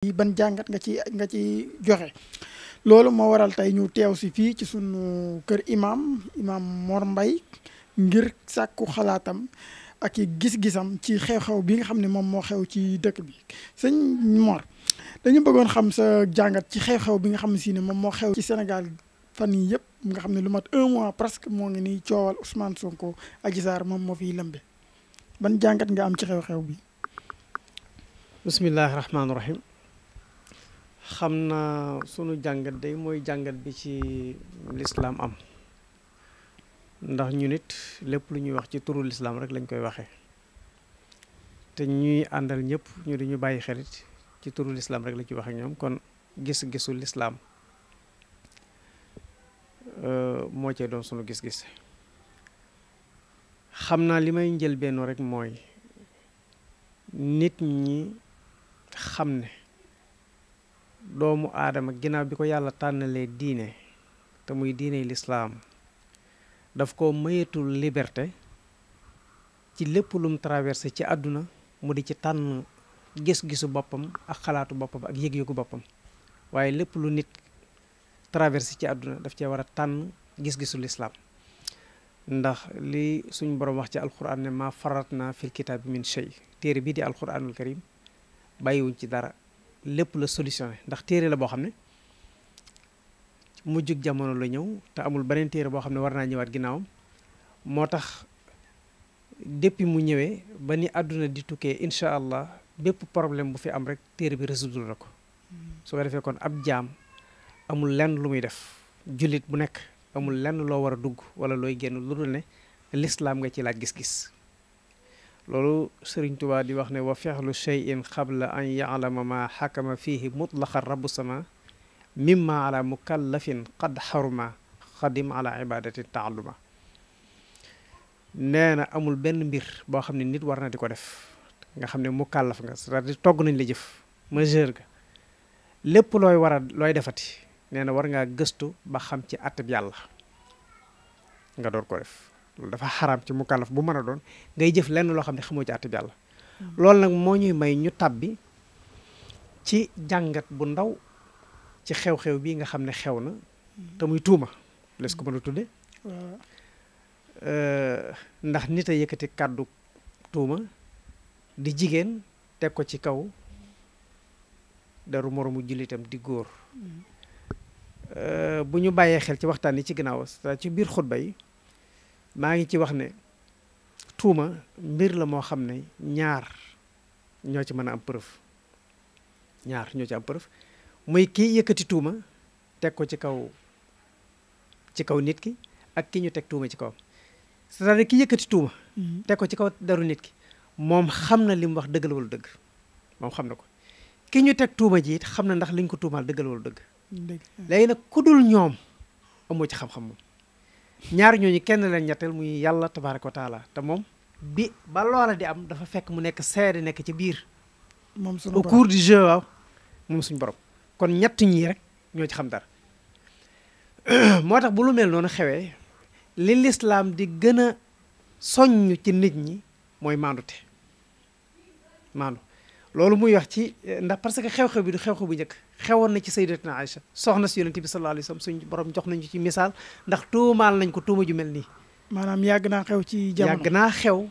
ban jàngat nga ci joxe loolu moo waral tey ñu teew si fii ci sunu kër imam Mor Mbaye ngir sàkku xalaatam ak i gis-gisam ci xew-xew bi nga xam ne moom moo xew ci dëkk bi sëñ Mor dañu bëggoon xam sa jàngat ci xew-xew bi nga xam si ne moom moo xew ci Sénégal fan yii yëpp nga xam ne lu mat 1 mois presque moo ngi nii coowal Ousmane Sonko Adji Sarr moom moo fiy lëmbe ban jàngat nga am ci xew-xew bi. bismillahi rahmaani rahim. xam naa sunu jàngat day mooy jàngat bi ci lislaam am ndax ñu nit lépp lu ñuy wax ci turu lislaam rek lañ koy waxee te ñuy àndal ñëpp ñu di ñu bàyyi xelit ci turu lislaam rek la ci waxe ñoom kon gis-gisu lislaam moo cee doon sunu gis-gis. xam naa li may njëlbeenoo rek mooy nit ñi xam ne doomu aadama ginnaaw bi ko yàlla tànnalee diine te muy diine lislaam daf ko mayetul liberté ci lépp lum traversé ci àdduna mu di ci tànn gis-gisu boppam ak xalaatu boppam ak yëg-yëgu boppam waaye lépp lu nit traversé ci àdduna daf cee war a tànn gis-gisu lislaam ndax li suñ borom wax ci alquran ne ma faratna fil kitaabi min shay téere bii di alquranul karim bàyyiwuñ ci dara lépp la solutionné ndax téere la boo xam ne mujjug jamono la ñëw te amul beneen téere boo xam ne war naa ñëwaat ginnaawam moo tax depuis mu ñëwee ba ni àdduna di tukkee incha allah bépp problème bu fi am rek téere bi résoudre na ko su ko defee kon ab jaam amul lenn lu muy def jullit bu nekk amul lenn loo war a dugg wala looy génn lu dul ne lislaam nga ci laaj gis-gis loolu Sëriñ Tuubaa di wax ne wa fexlu cheyin xabla an yaalama ma xakama fihi mutlaqa rabu sama mimma ala mukallafin qad xaruma xadim ala ibadati taalluma nee na amul benn mbir boo xam ne nit war na di ko def nga xam ne mukallaf nga c'est-à-dire togg nañ la jëf majeur ga lépp looy defati nee na war ngaa gëstu ba xam ci àtte bi yàlla nga door ko def loolu dafa xaraam ci mukallaf bu mën a doon ngay jëf lenn loo xam ne xamoo ci àtte bi yàlla loolu nag moo ñuy may ñu tàbbi ci jàngat bu ndaw ci xew-xew bii nga xam ne xew na te muy tuuma lees ko mën a tudde ndax nit a yëkkati kàddu tuuma di jigéen teg ko ci kaw daru moromu jullitam di góor bu ñu bàyyee xel ci waxtaan yi ci ginnaaw ci biir xutba yi maa ngi ci wax ne tuuma mbir la moo xam ne ñaar ñoo ci mën a am preuve muy kii yëkkati tuuma teg ko ci kaw nit ki ak ki ñu teg tuuma ci kawam c'est-à-dire ki yëkkati tuuma teg ko ci kaw daru nit ki moom xam na li mu wax dëgg la wala dëgg moom xam na ko ki ñu teg tuuma ji it xam na ndax liñ ko tuumaal dëgg la wala dëgg léegi nag ku dul ñoom amoo ci xam-xam moom ñaar ñooñu kenn leen ñetteel muy yàlla tabaaraka wa taala te moom bi ba loola di am dafa fekk mu nekk seede nekk ci biir moom suñu au cours du jeu waaw moom suñu borom kon ñett ñii rek ñoo ci xam dara moo tax bu lu mel noonu xewee li lislaam di gën a soññ ci nit ñi mooy maandu loolu muy wax ci ndax parce que xew-xew bi du xew-xew bu njëkk xewoon na ci sayyidatina Aïcha soxna si yonent bi sallallahu alayhi wasallam suñu borom jox nañu ci misaal ndax tuumaal nañ ko tuuma ju mel nii maanaam yàgg naa xew ci jamono yàgg naa xew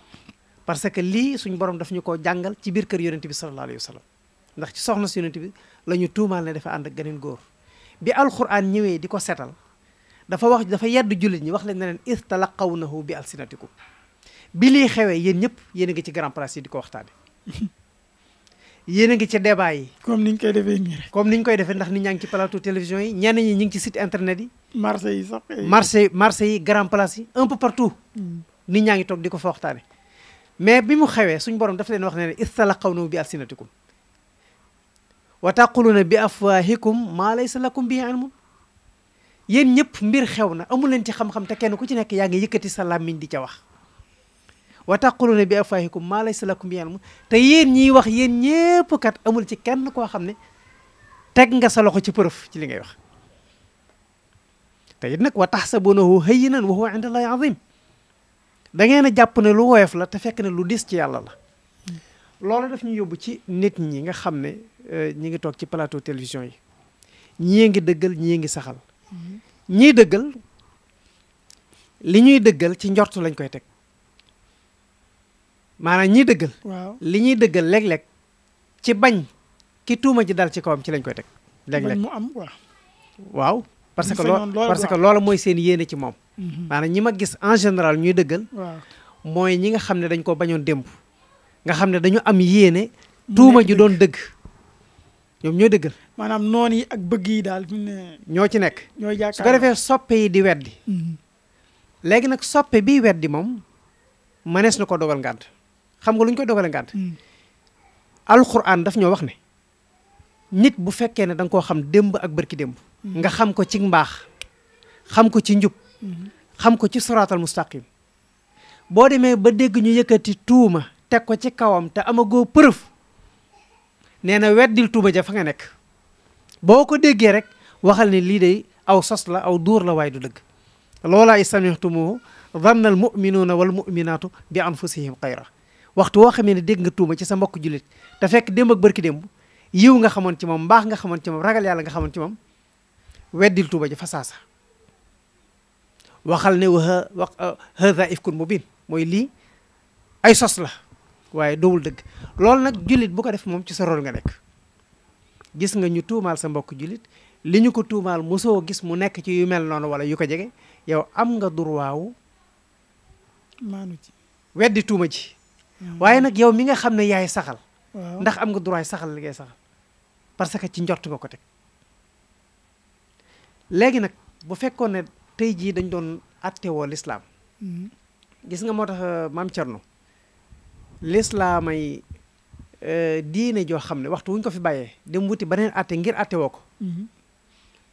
parce que lii suñu borom daf ñu koo jàngal ci biir kër yonent bi sallallahu alayhi wasallam ndax ci soxna si yonent bi la ñu tuumaal ne dafa ànd ak geneen góor bi alquran ñëwee di ko setal dafa yedd jullit ñi wax leen ne leen is talaqawnahu bi alsinatikum bi lii xewee yéen ñëpp yéen a ngi ci grand place yi di ko waxtaane yéen a ngi ci débat yi comme niñ koy defee nii rek comme niñ koy defee ndax nit ñaa ngi ci plateau télévision yi ñenn ñi ñu ngi ci site internet yi marché yi sax marché yi grand place yi un peu partout nit ñaa ngi toog di ko fa waxtaane mais bi mu xewee suñ borom dafa leen wax ne ne istalaqawnahu bi alsinatikum wa taquluna bi afwahikum ma laysa lakum bihi ilmun yéen ñëpp mbir xew na amu leen ci xam-xam te kenn ku ci nekk yaa ngi yëkkati sa làmmiñ di ca wax wa taquluna bi afwahikum ma laysa lakum bihi ilmun te yéen ñiy wax yéen ñëpp kat amul ci kenn koo xam ne teg nga sa loxo ci preuve ci li ngay wax te it nag wa tahsabunahu hayyinan wa huwa inda Allahi azim da ngeen a jàpp ne lu woyof la te fekk ne lu dis ci yàlla la loolu daf ñu yóbbu ci nit ñi nga xam ne ñi ngi toog ci plateau télévision yi ñii ngi dëggal ñii ngi saxal ñii dëggal li ñuy dëggal ci njortu lañ koy teg maanaam ñii dëggal waaw li ñuy dëggal léeg-léeg ci bañ ki tuuma ji dal ci kawam ci lañ koy teg léeg-léeg bañ mu am quoi. waaw parce que sañoon loolu parce que quoi. loola mooy seen yéene ci moom maanaam ñi ma gis en général ñuy dëggal waaw mooy ñi nga xam ne dañ ko bañoon démb nga xam ne dañu am yéene tuuma ji doon dëgg ñoom ñooy dëggal maanaam noon yi ak bëgg yi daal fi mu ne ñoo ci nekk ñooy su ko jàkkaarloo. defee soppe yi di weddi léegi nag soppe bii weddi moom mënees na ko dogal ngànt xam nga lu ñu koy dogale ngànt alxuraan daf ñoo wax ne nit bu fekkee ne da nga koo xam démb ak bërki démb nga xam ko ci mbaax xam ko ci njub xam ko ci siraatal mustaqim boo demee ba dégg ñu yëkkati tuuma teg ko ci kawam te amagoo preuve nee na weddil tuuma ja fa nga nekk boo ko déggee rek waxal ne lii de aw sos la aw duur la waaye du dëgg loolaa istamixtumuhu dhanna al muminuuna wal muminaatu bi anfusihim xayra waxtu woo xamee ne dégg nga tuuma ci sa mbokk jullit te fekk démb ak bërki démb yiw nga xamoon ci moom mbaax nga xamoon ci moom ragal yàlla nga xamoon ci moom weddil tuuma ja fa saasa waxal ne wa hadha ifkun mubin mooy lii ay sos la waaye dowul dëgg loolu nag jullit bu ko def moom ci sa rôle nga nekk gis nga ñu tuumaal sa mbokk jullit li ñu ko tuumaal mosoo gis mu nekk ci yu mel noonu wala yu ko jege yow am nga droit wu maanu ci weddi tuuma ji waaye nag yow mi nga xam ne yaay saxal waaw ndax am nga droit saxal li ngay saxal parce que ci njort nga ko teg léegi nag bu fekkoon ne tey jii dañ doon attewoo lislaam gis nga moo tax maam Cerno lislaam ay diine joo xam ne waxtu wuñ ko fi bàyyee dem wuti beneen atte ngir attewoo ko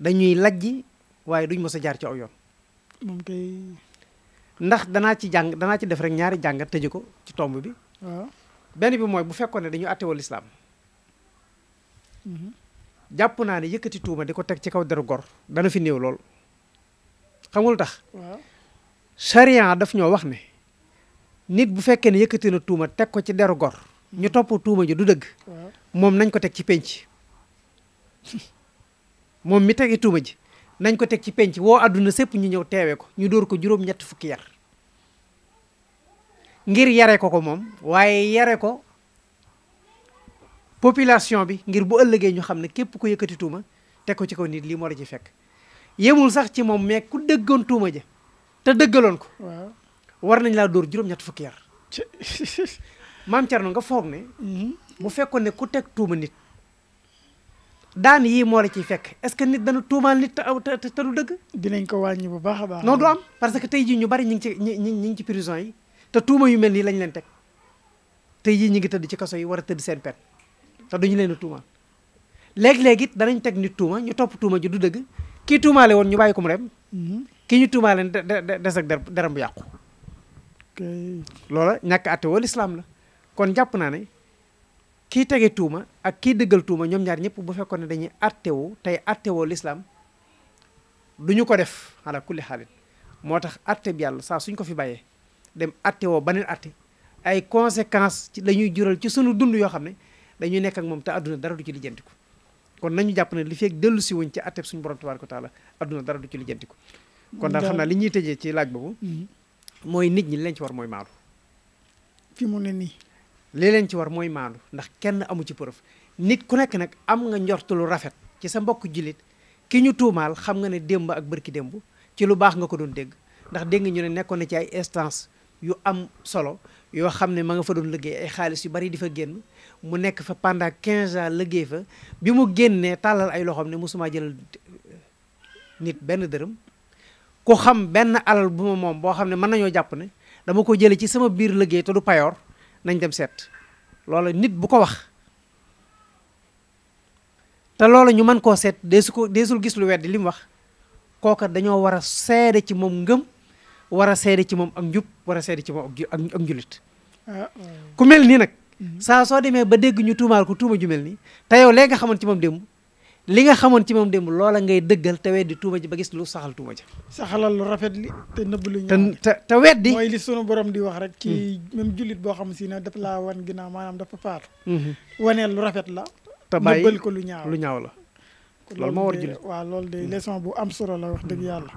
dañuy lajji waaye duñ mos a jaar ci aw yoon moom kay ndax danaa ci def rek ñaari jàngat tëje ko ci tomb bi waaw benn bi mooy bu fekkoon ne dañu attewoo lislaam jàpp naa ne yëkkati tuuma di ko teg ci kaw deru gor dana fi néew lool xam nga lu tax waaw charia daf ñoo wax ne nit bu fekkee ne yëkkati na tuuma teg ko ci deru gor ñu topp tuuma ji du dëgg waaw moom nañ ko teg ci penc moom mi tegi tuuma ji nañ ko teg ci penc woo àdduna sépp ñu ñëw teewee ko ñu dóor ko juróom-ñett fukki yar ngir yare ko moom waaye yare ko population bi ngir bu ëllëgee ñu xam ne képp ku yëkkati tuuma teg ko ci kaw nit lii moo la ci fekk yemul sax ci moom mais ku dëggoon tuuma ja te dëggaloon ko waaw war nañ laa dóor juróom-ñett fukki yar maam Cerno nga foog ne bu fekkoon ne ku teg tuuma nit daan yii moo la ciy fekk est-ce que nit dana tuumaal nit te du dëgg dinañ ko wàññi bu baax a baax non du am parce que tey jii ñu bari ñi ngi ci prison yi te tuuma yu mel nii lañ leen teg tey jii ñi ngi tëdd ci kaso yi war a tëdd seen pen te duñu leen a tuumaal léeg-léeg it danañ teg nit tuuma ñu topp tuuma ji du dëgg kii tuumaale woon ñu bàyyi ko mu dem kii ñu tuumaale des ak deram bu yàqu loola ñàkk àtte woo lislaam la kon jàpp naa ne kii tege tuuma ak kii dëggal tuuma ñoom ñaar ñëpp bu fekkoon ne dañuy àttewoo tey àttewoo lislaam duñu ko def ala kulli xaalit moo tax àtte bi yàlla saa suñ ko fi bàyyee dem àttewoo beneen àtte ay conséquences ci lañuy jural ci sunu dund yoo xam ne dañuy nekk ak moom te àdduna dara du ci lijjantiku kon nañu jàpp ne li fekk dellu si wuñ ci àtte suñu borom tabaaraka wa taala àdduna dara du ci lijjantiku kon daal xam naa li ñuy tëjee ci laaj boobu mooy nit ñi li leen ci war mooy maandu fi mu ne nii li leen ci war mooy maandu ndax kenn amu ci preuve nit ku nekk nag am nga njortu lu rafet ci sa mbokk jullit ki ñu tuumaal xam nga ne démb ak bërki démb ci lu baax nga ko doon dégg ndax dégg nga ñu ne nekkoon na ci ay instance yu am solo yoo xam ne ma nga fa doon liggéey ay xaalis yu bari di fa génn mu nekk fa pendant 15 ans liggéey fa bi mu génnee tàllal ay loxoom ne mosuma jëlal nit benn dërëm ku xam benn alal bu ma moom boo xam ne mën nañoo jàpp ne dama ko jële ci sama biir liggéey te du payoor nañ dem seet loola nit bu ko wax te loola ñu mën koo seet deesul gis lu weddi li mu wax kooka dañoo war a seede ci moom ngëm war a seede ci moom ak njub war a seede ci moom ak njulit ku mel nii nag saa soo demee ba dégg ñu tuumaal ko tuuma ju mel nii te yow léegi nga xamoon ci moom démb li nga xamoon ci moom démb loola ngay dëggal te weddi tuuma ji ba gis lu saxal tuuma ji. saxalal lu rafet li te nëbb lu ñaaw te weddi. mooy li sunu borom di wax rek. ci même jullit boo xam si ne dafa laa wan ginnaaw maanaam dafa faatu. waneel lu rafet la. te bàyyi nëbbal ko lu ñaaw la. loolu moo war jullit waaw loolu de leçon bu am solo la wax dëgg yàlla.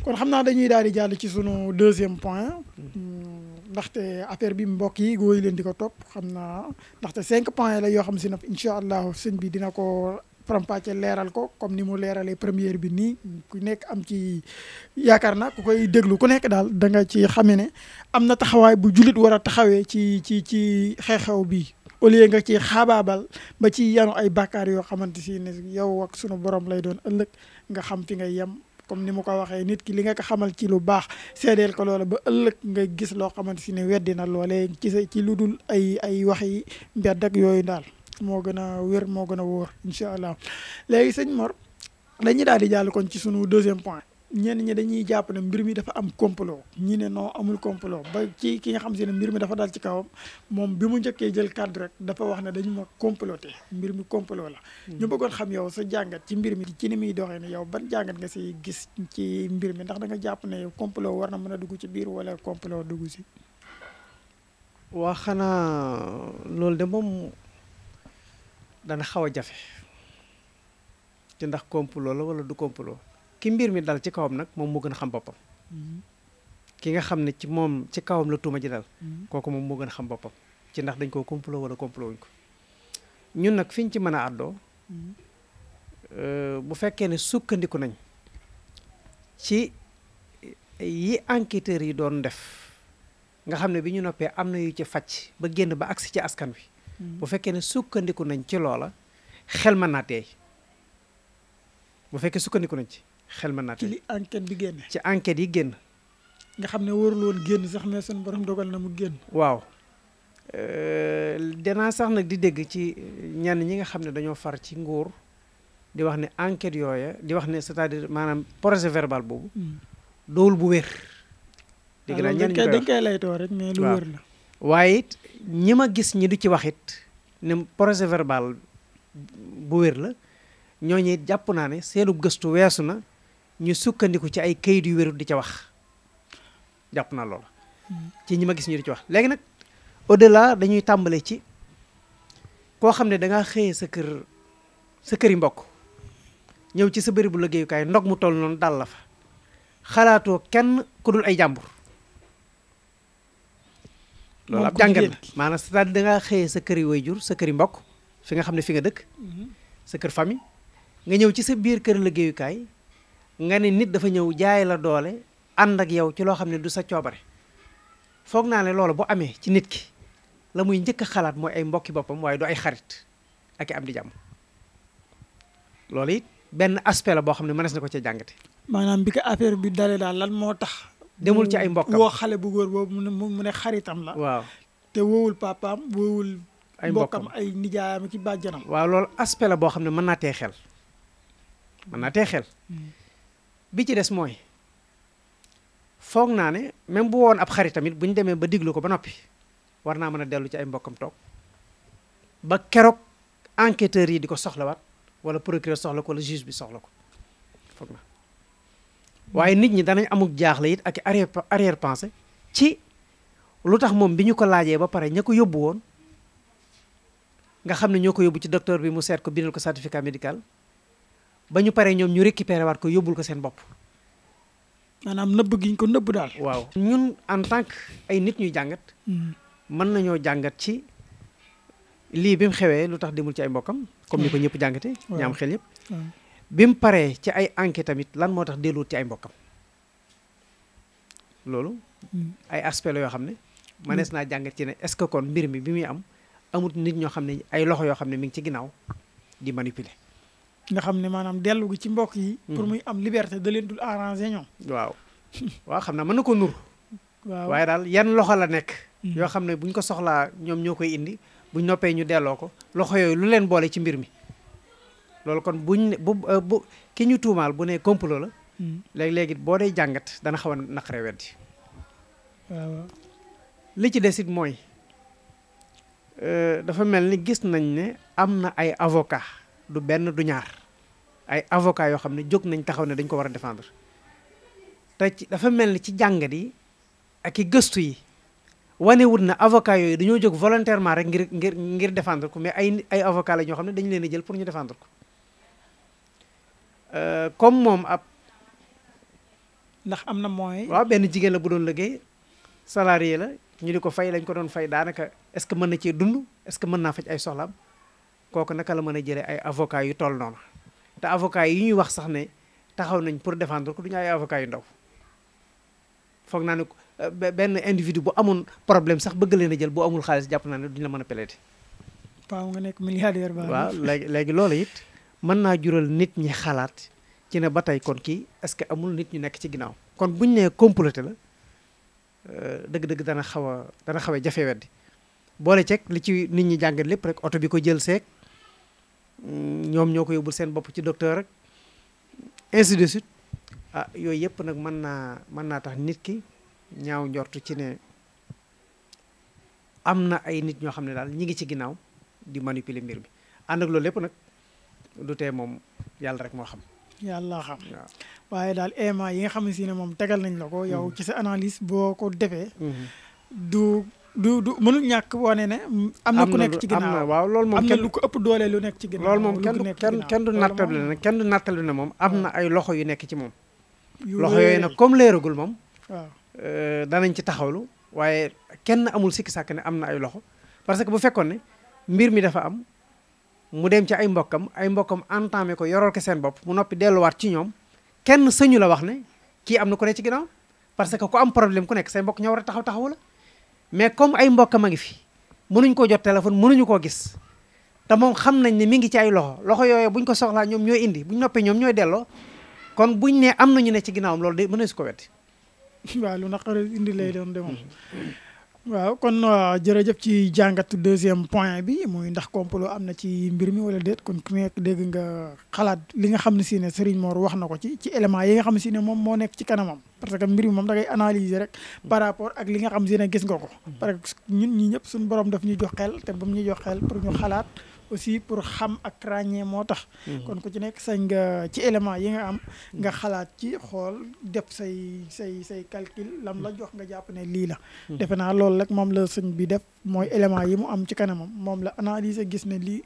kon xam naa dañuy daal di jàll ci sunu deuxième point. ndaxte affaire bi mbokk yi góoy leen di ko topp xam naa ndaxte 5 points la yoo xam si ne incha allah sëñ bi dina ko faram-fàcce leeral ko comme ni mu leeralee première bi nii ku nekk am ci yaakaar na ku koy déglu ku nekk daal da nga ci xame ne am na taxawaay bu jullit war a taxawee ci xew-xew bi au lieu nga ci xaabaabal ba ci yanu ay bàkkaar yoo xamante si ne yow ak sunu borom lay doon ëllëg nga xam fi ngay yem. comme ni mu ko waxee nit ki li nga ko xamal ci lu baax seedeel ko loola ba ëllëg nga gis loo xamante si ne weddi na loolee ci lu dul ay waxi mbedd ak yooyu daal moo gën a wér moo gën a wóor incha allah. léegi sëñ Mor dañuy daal di jàll kon ci sunu deuxième point ñenn ñi dañuy jàpp ne mbir mi dafa am complot ñi ne non amul complot ba ci ki nga xam si ne mbir mi dafa dal ci kawam moom bi mu njëkkee jël cadre rek dafa wax ne dañu ma comploté mbir mi complot la. ñu bëggoon xam yow sa jàngat ci mbir mi ci ni muy doxee ne yow ban jàngat nga si gis ci mbir mi ndax da nga jàpp ne complot war na mën a dugg ci biir wala complot dugg si. waa xanaa loolu de moom dana xaw a jafe ci ndax complot la wala du complot. ki mbir mi dal ci kawam nag moom moo gën a xam boppam. ki nga xam ne ci moom ci kawam la tuuma ji dal. kooku moom moo gën a xam boppam ci ndax dañ koo complot wala complot wuñ ko ñun nag fiñ ci mën a àddoo bu fekkee ne sukkandiku nañ ci yi enquêteurs yi doon def nga xam ne bi ñu noppee am na yu ci fàcc ba génn ba agsi ci askan wi. bu fekkee ne sukkandiku nañ ci loola xel mën naa teey bu fekkee sukkandiku nañ ci. xel mën naa ci li enquête bi génne. ci enquête yi génn. nga xam ne warul woon génn sax mais seen borom dogal na mu génn. waaw danaa sax nag di dégg ci ñenn ñi nga xam ne dañoo far ci nguur di wax ne enquête yooya di wax ne c'est-à-dire maanaam procès verbal boobu. doowul bu wér. dégg naa ñenn ñi koy wax dañ koy laytoo rek mais lu wér la. waaye it ñi ma gis ñi du ci wax it ne procès verbal bu wér la ñooñu it jàpp naa ne seenu gëstu weesu na. ñu sukkandiku ci ay kayit yu wérut di ca wax jàpp naa loola ci ñi ma gis ñu di ci wax léegi nag au delà dañuy tàmbale ci koo xam ne dangaa xëyee sa kër yi mbokk ñëw ci sa bëri bu liggéeyukaay ndog mu toll noonu dal la fa xalaatoo kenn ku dul ay jàmbur loolu ab jàngat la maanaam c'est-à-dire dangaa xëyee sa kër yi waajur sa kër yi mbokk fi nga xam ne fi nga dëkk sa kër famille nga ñëw ci sa biir kër liggéeyukaay nga ne nit dafa ñëw jaay la doole ànd ak yow ci loo xam ne du sa coobare foog naa ne loolu bu amee ci nit ki la muy njëkk a xalaat mooy ay mbokki boppam waaye du ay xarit ak i am di jàmm loolu it benn aspect la boo xam ne mënees na ko ca jàngate. maanaam bi ko affaire bi dalee daal lan moo tax. demul ci ay mbokkam woo xale bu góor boobu mu ne xaritam la. waaw te woowul papaam woowul. ay mbokkam ay nijaayam ki bàjjanam. waaw loolu aspect la boo xam ne mën naa tee xel mën naa tee xel. bi ci des mooy foog naa ne même bu woon ab xarit tamit bu ñu demee ba diglu ko ba noppi war naa mën a dellu ci ay mbokkam toog ba keroog enquêteurs yi di ko soxlawaat wala procureur soxla ko wala juge bi soxla ko foog na waaye nit ñi danañ amuk jaaxle it ak arrière pensée ci lu tax moom bi ñu ko laajee ba pare ña ko yóbbu woon nga xam ne ñoo ko yóbbu ci docteur bi mu seet ko bindal ko certificat médical ba ñu paree ñoom ñu récupéré waat ko yóbbul ko seen bopp. maanaam nëbb gi ñu ko nëbb daal. waaw ñun en tant que ay nit ñuy jàngat. mën nañoo jàngat ci lii bi mu xewee lu tax demul ci ay mbokkam. comme ni ko ñëpp jàngatee. ñi am xel yëpp. bi mu paree ci ay enquête tamit lan moo tax delluwut ci ay mbokkam. loolu. ay aspect la yoo xam ne. mënees naa jàngat ci ne est-ce que kon mbir mi bi muy am amut nit ñoo xam ne ay loxo yoo xam ne mi ngi ci ginnaaw di manipuler. nga xam ne maanaam dellu gi ci mbokk yi. pour muy am liberté da leen dul arrangé ñoom. waaw waaw xam naa mën na ko nur. waaw waaye daal yan loxo la nekk. yoo xam ne buñ ko soxlaa ñoom ñoo koy indi buñ noppee ñu delloo ko loxo yooyu lu leen boole ci mbir mi. loolu kon buñ ne bu ki ñu tuumaal bu ne complot la. léegi boo dee jàngat dana xaw a naqaree weddi. waaw li ci des it mooy dafa mel ni gis nañ ne am na ay avocat du benn du ñaar ay avocat yoo xam ne jóg nañ taxaw ne dañ ko war a défendre te ci dafa mel ni ci jàngat yi ak i gëstu yi wanewut na avocat yooyu dañoo jóg volontairement rek ngir défendre ko mais ay avocat la ñoo xam ne dañu leen a jël pour ñu défendre ko comme moom ab ndax am na moyen. waaw benn jigéen la bu doon liggéey salarié la ñu di ko fay lañ ko doon fay daanaka est-ce que mën na cee dund est-ce que mën naa faj ay soxlaam kooku naka la mën a jëlee ay avocat yu toll noonu te avocat yi ñuy wax sax ne taxaw nañ pour défendre ko du ñu ay avocat yu ndaw foog naa ne benn individu bu amoon problème sax bëgg leen a jël boo amul xaalis jàpp naa ne duñu la mën a plaider. waaw nga nekk milliardaire ba. waaw léegi loolu it mën naa jural nit ñi xalaat ci ne ba tey kon kii est-ce que amul nit ñu nekk ci ginnaaw kon buñ nee comploté la dëgg-dëgg dana xaw a jafe weddi boole ceeg li ci nit ñi jàngat lépp rek oto bi ko jël seeg ñoom ñoo ko yóbbul seen bopp ci docteur rek ainsi de suite ah yooyu yëpp nag mën naa tax nit ki ñaaw njortu ci ne am na ay nit ñoo xam ne daal ñi ngi ci ginnaaw di manipuler mbir mi ànd ak loolu lépp nag du tee moom yàlla rek moo xam. yàlla xam waaw waaye daal éléments yi nga xam ne si ne moom tegal nañ la ko yow ci sa analyse boo ko defee. du mënul ñàkk wane ne. am na ku nekk ci ginnaaw waaw loolu moom am na lu ko ëpp doole lu nekk ci ginnaaw. loolu moom kenn du nattable ne kenn du nattable ne moom am na ay loxo yu nekk ci moom. loxo yooyu nag comme leeragul moom. waaw danañ ci taxawlu waaye kenn amul sikki sàkk ne am na ay loxo parce que bu fekkoon ne mbir mi dafa am mu dem ci ay mbokkam entamé ko yorol ko seen bopp mu noppi delluwaat ci ñoom kenn sëñu la wax ne kii am na ku ne ci ginnaaw parce que ku am problème ku nekk say mbokk ñoo war a taxawu la mais comme ay mbokkam a ngi fi mënuñ koo jot téléphone mënuñu koo gis te moom xam nañ ne mi ngi ci ay loxo yooyu buñ ko soxlaa ñoom ñooy indi buñ noppee ñoom ñooy delloo kon buñ ne am nañu ne ci ginnaawam loolu de mënees ko wetti. waaw lu naqar indi lay doon de moom. waaw kon jërëjëf ci jàngatu deuxième point bi muy ndax complot am na ci mbir mi wala déet kon ku nekk dégg nga xalaat li nga xam ne si ne Serigne Mor wax na ko ci élément yi nga xam ne si ne moom moo nekk ci kanamam parce que mbir mi moom da ngay analyser rek par rapport ak li nga xam si ne gis nga ko parce que ñun ñi ñëpp suñu borom daf ñuy jox xel te ba mu ñuy jox xel pour ñu xalaat aussi pour xam ak ràññee moo tax kon ku ci nekk sañ nga ci élément yi nga am nga xalaat ci xool def say calcul lam la jox nga jàpp ne lii la defe naa loolu rek moom la sëñ bi def mooy élément yi mu am ci kanamam moom la analyser gis ne lii